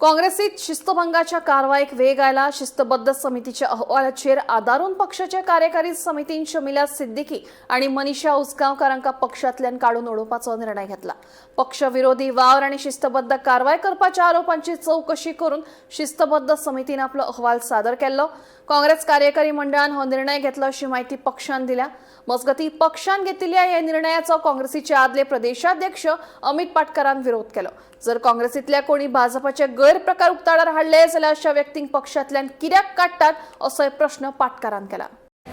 काँग्रेसीत शिस्तभंगाच्या कारवाईक वेग आयला. शिस्तबद्ध समितीच्या अहवालाचेर आदारून पक्षाच्या कार्यकारी समितीन शमिला सिद्दीकी आणि मनीषा उसगांवकारांका पक्षांतल्यान काढून उडोवपाचो निर्णय घेतला. पक्ष विरोधी वावर आणि शिस्तबद्ध कारवाय करपाच्या आरोपांची चौकशी करून शिस्तबद्ध समितीन आपलो अहवाल सादर केल्लो. काँग्रेस कार्यकारी मंडळान हो निर्णय घेतलो अशी माहिती पक्षान दिल्या. मजगती पक्षान घेतिल्ल्या ह्या निर्णयाचो काँग्रेसीचे आदले प्रदेशाध्यक्ष अमित पाटकरान विरोध केलो. जर काँग्रेसीतल्या कोणी भाजपाचे गैरप्रकार उक्ताडार हाडले जाल्यार अशा व्यक्तींक पक्षांतल्यान कित्याक काडटात असो प्रश्न पाटकरान केला.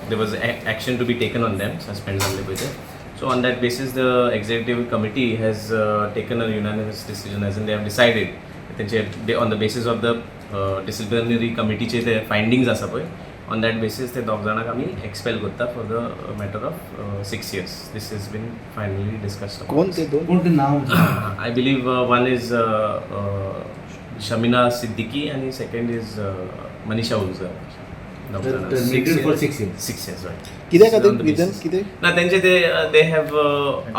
There was action to be taken on them, suspend झाले पाहिजे. So on that basis the executive committee has taken a unanimous decision as in they have decided त्यांचे on the basis of the disciplinary committee चे ते findings आसा पळय on that basis ते दोग जाणांक आमी एक्सपेल करता for the matter of 6 years. This has been finally discussed. कोणते नाव? I believe one is Shamina Siddiqui and second is Manisha Ulza. For 6 years. 6 years, right. कित्याक ना त्यांचे ते have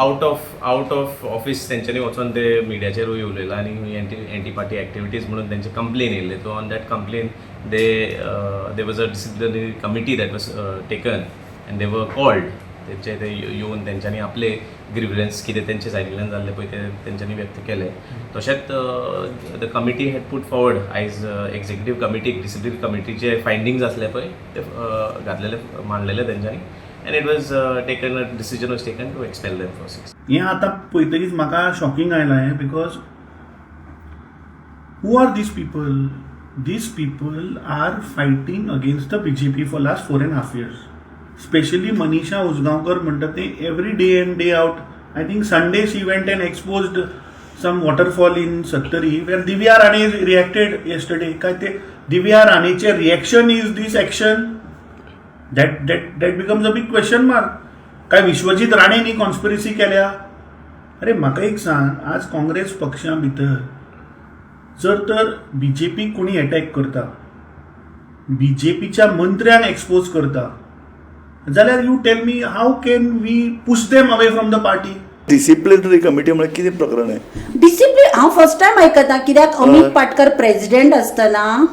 out of office त्यांच्यानी वचून ते मिडियाचेरूय उलयला आनी एंटी पार्टी एक्टिविटीज म्हणून त्यांचे कंप्लेन येयल्ले. तो on that complain there was a disciplinary committee that was taken and they were called. त्यांचे ते येवन त्यांच्यानी आपले ग्रीव्हन्स कितें त्यांचे सायडीतल्यान जाल्ले पळय ते त्यांच्यानी व्यक्त केले. तशेंच the committee had put forward आयज एक्झिक्युटीव कमिटी डिसिप्लिनरी कमिटीचे फायंडिंग्स आसले पळय ते घातलेले मांडलेले त्यांच्यानी and it was taken a decision was taken to expel them for 6. हे आता पळयतकीच म्हाका शॉकिंग आयला हें because who are these people? These people are fighting against the BJP for last 4.5 years. Especially Manisha Uzgaonkar म्हणतात ते every day and day out. I think Sunday she went and exposed some waterfall in Sattari where Divya Rani reacted yesterday. काय ते Divya Raniचे reaction is this action? That becomes a big question mark. काय Vishwajeet राणेंनी conspiracy केल्या? अरे म्हाका एक सांग, आज काँग्रेस पक्षा भितर जर तर बीजेपी कोणी अटॅक करता, बीजेपीच्या मंत्र्यांक एक्सपोज करता जाल्यार you tell me how can we push them away from the party? Disciplinary committee म्हणजे कितें प्रकरण आहे? डिसिप्लिन हांव फर्स्ट टायम आयकता. कित्याक अमित पाटकर प्रेसिडेंट आसतना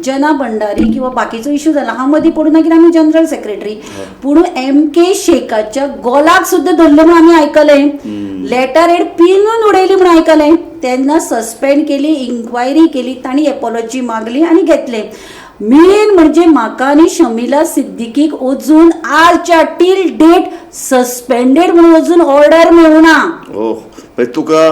जना भंडारी किंवा बाकीचो इश्यू जाला हांव मदीं पडूं ना कित्याक आमी जनरल सेक्रेटरी. पूण MK शेखाच्या गोलाक सुद्दां धरलो म्हणून आमी आयकलें. लेटर हेड पिनून उडयली म्हणून आयकलें. तेन्ना सस्पेंड केली, इन्क्वायरी केली, तांणी एपॉलॉजी मागली आनी घेतले. मेन म्हणजे म्हाका आनी शमिला सिद्दीकीक अजून आजच्या टील डेट सस्पेंडेड म्हणून अजून ऑर्डर मेळुना. तुका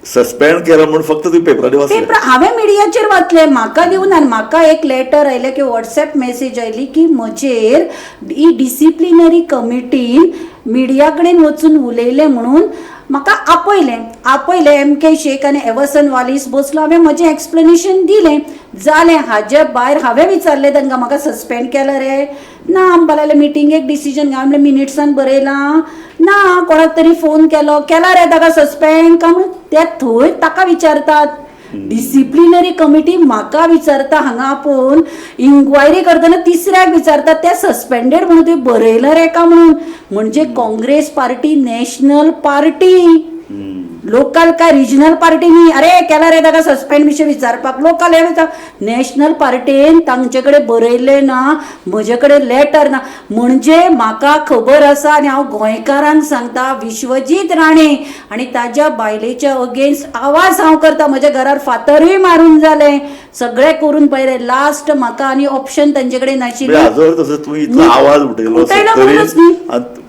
सस्पेंड केला म्हणून फक्त तू पेपरार वाचले? हांवें मिडियाचेर वाचलें. म्हाका दिवन आनी म्हाका एक लेटर आयलें की व्हॉट्सएप मेसेज आयली की म्हजेर ही डिसिप्लिनरी कमिटीन मिडिया कडेन वचून उलयलें म्हणून म्हाका आपयलें. MK शेख आनी एवर्सन वालीस बसलो. हांवें म्हजें एक्सप्लेनेशन दिलें. जालें. हाजे भायर हांवें विचारलें तांकां म्हाका सस्पेंड केला रे? ना म्हणपाक मिटिंगेक डिसिजन हांवें मिनिट्सान बरयलां. ना कोणाक तरी फोन केला रे ताका सस्पेंड काय म्हणून ते थंय ताका विचारतात. डिसिप्लिनरी कमिटी म्हाका विचारता हांगा आपोवन इन्क्वायरी करतना तिसऱ्याक विचारतात ते सस्पेंडेड म्हणून ते बरयलं रे का म्हणून. म्हणजे Congress party national party, local काय रिजनल पार्टी न्ही. अरे केला रे ताका सस्पेंड विशय विचारपाक लोकल हे नॅशनल पार्टीन तांचे कडेन बरयलें ना, म्हजे कडेन लेटर ना. म्हणजे म्हाका खबर आसा आनी हांव गोंयकारांक सांगता, विश्वजीत राणे आनी ताज्या बायलेच्या अगेन्स्ट आवाज हांव करता. म्हज्या घरार फातरूय मारून जालें, सगळें करून पळयलें. लास्ट म्हाका आनी ऑप्शन तांचे कडेन नाशिल्लें. तू इतलो आवाज उठयलो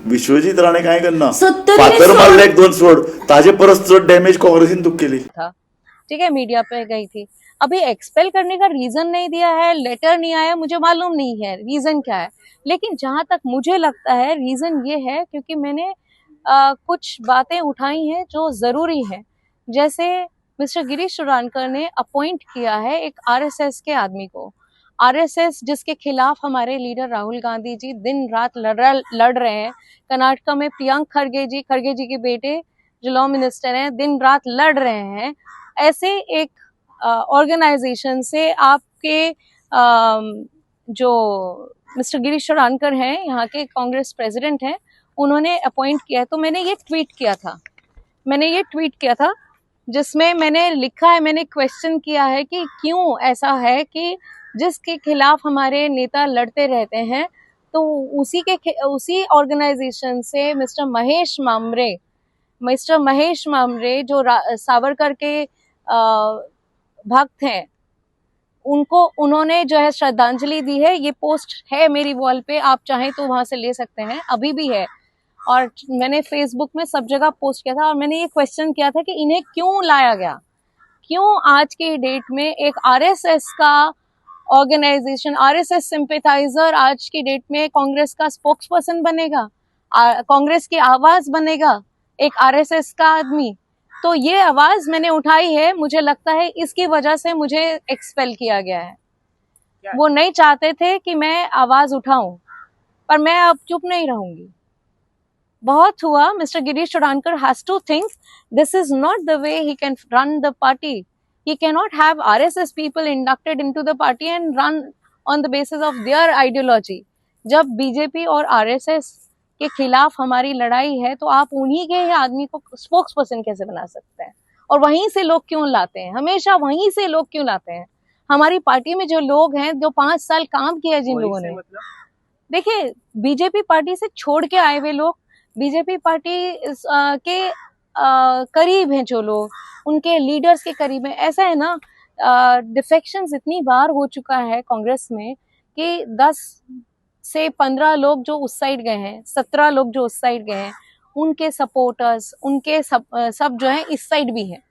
विश्वजीत राणे काय करना? फातर मारले एक दोन सोड, ताजे परस चड डॅमेज काँग्रेसीन तुक केली. ठीक है, मीडिया पे गई थी. अभी एक्सपेल करने का रीजन नहीं दिया है, लेटर नहीं आया, मुझे मालूम नहीं है रीजन क्या है. लेकिन जहां तक मुझे लगता है रीजन ये है क्योंकि मैंने कुछ बातें उठाई हैं जो जरूरी है. जैसे मिस्टर गिरीश चुरानकर ने अपॉइंट किया है एक RSS के आदमी को. RSS जिसके खिलाफ हमारे लीडर राहुल गांधी जी दिन रात लड़ रहे हैं. कर्नाटका में प्रियंक खरगे जी के बेटे जो लॉ मिनिस्टर हैं, दिन रात लड़ रहे हैं. ऐसे एक ऑर्गेनाइजेशन से आपके जो मिस्टर गिरीश चुरानकर हैं, यहाँ के कांग्रेस प्रेसिडेंट हैं, उन्होंने अपॉइंट किया है. तो मैंने ये ट्वीट किया था जिसमें मैंने लिखा है, मैंने क्वेश्चन किया है कि क्यों ऐसा है कि जिसके खिलाफ हमारे नेता लड़ते रहते हैं तो उसी ऑर्गेनाइजेशन से मिस्टर महेश मामरे जो सावरकर के भक्त हैं, उन्होंने जो है श्रद्धांजलि दी है। ये पोस्ट है मेरी वॉल पे, आप चाहें तो वहां से ले सकते हैं, अभी भी है। और मैंने फेसबुक में सब जगह पोस्ट किया था और मैंने ये क्वेश्चन किया था कि इन्हें क्यों लाया गया, क्यों आज की डेट में एक आरएसएस का ऑर्गेनाइजेशन, आरएसएस सिंपैथाइजर आज की डेट में कांग्रेस का स्पोक्स पर्सन बनेगा, कांग्रेस की आवाज बनेगा एक आरएसएस का आदमी। तो ये आवाज मैंने उठाई है, मुझे लगता है इसकी वजह से मुझे एक्सपेल किया गया है। वो नहीं चाहते थे कि मैं आवाज उठाऊं, पर मैं अब चुप नहीं रहूंगी। बहुत हुआ। Mister Girish Chodankar has to think this is not the way he can run the party. He cannot have RSS people inducted into the party and run on the basis of their ideology. जब BJP और RSS के खिलाफ हमारी लड़ाई है तो आप उन्हीं के ही आदमी को स्पोक्स पर्सन कैसे बना सकते हैं? और वहीं से लोग क्यों लाते हैं? हमेशा वहीं से लोग क्यों लाते हैं? हमारी पार्टी में जो लोग हैं, जो 5 साल काम किया जिन लोगों ने, देखिए बीजेपी पार्टी से छोड़ के आए हुए लोग, बीजेपी पार्टी के करीब हैं जो लोग, उनके लीडर्स के करीब हैं। ऐसा है ना, डिफेक्शंस इतनी बार हो चुका है कांग्रेस में कि 10 से 15 लोग जो उस साइड गए हैं, 17 लोग जो उस साइड गए हैं, उनके सपोर्टर्स, उनके सब जो है इस साइड भी हैं।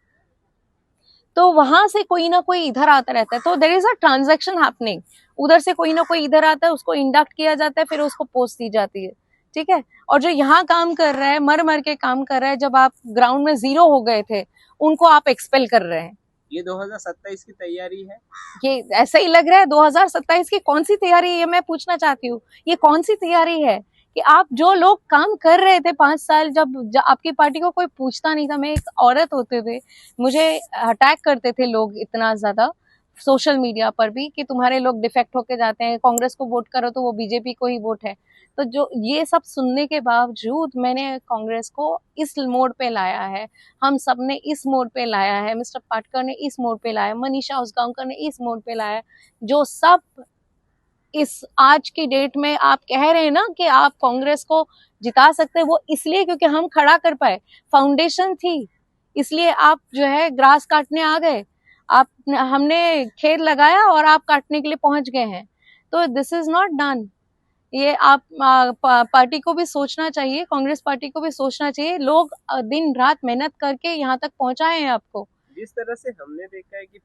तो वहां से कोई ना कोई इधर आता रहता है, तो there is a transaction happening. उधर से कोई ना कोई इधर आता है, उसको इंडक्ट किया जाता है, फिर उसको पोस्ट दी जाती है, ठीक है। और जो यहाँ काम कर रहा है, मर मर के काम कर रहा है, जब आप ग्राउंड में 0 हो गए थे, उनको आप एक्सपेल कर रहे हैं। ये 2027 की तैयारी है। ये ऐसा ही लग रहा है। 2027 की कौन सी तैयारी है, मैं पूछना चाहती हूँ। ये कौन सी तैयारी है कि आप जो लोग काम कर रहे थे 5 साल, जब आपकी पार्टी को कोई पूछता नहीं था, मैं एक औरत होते थे, मुझे अटैक करते थे लोग इतना ज्यादा सोशल मीडिया पर भी कि तुम्हारे लोग डिफेक्ट होके जाते हैं, कांग्रेस को वोट करो तो वो बीजेपी को ही वोट है। तो जो ये सब सुनने के बावजूद मैंने कांग्रेस को इस मोड़ पे लाया है, हम सब ने इस मोड़ पे लाया है, मिस्टर पाटकर ने इस मोड़ पे लाया, मनीषा उसगांवकर ने इस मोड़ पे लाया, जो सब इस आज की डेट में आप कह रहे हैं ना कि आप कांग्रेस को जिता सकते हैं, वो इसलिए क्योंकि हम खड़ा कर पाए, फाउंडेशन थी, इसलिए आप जो है ग्रास काटने आ गए, हमने खेत लगाया और आप काटने के लिए पहुंच गए हैं। तो दिस इज नॉट डन। ये आप पार्टी को भी सोचना चाहिए, कांग्रेस पार्टी को भी सोचना चाहिए। लोग दिन रात मेहनत करके यहाँ तक पहुंचाए हैं आपको। जिस तरह से हमने देखा है कि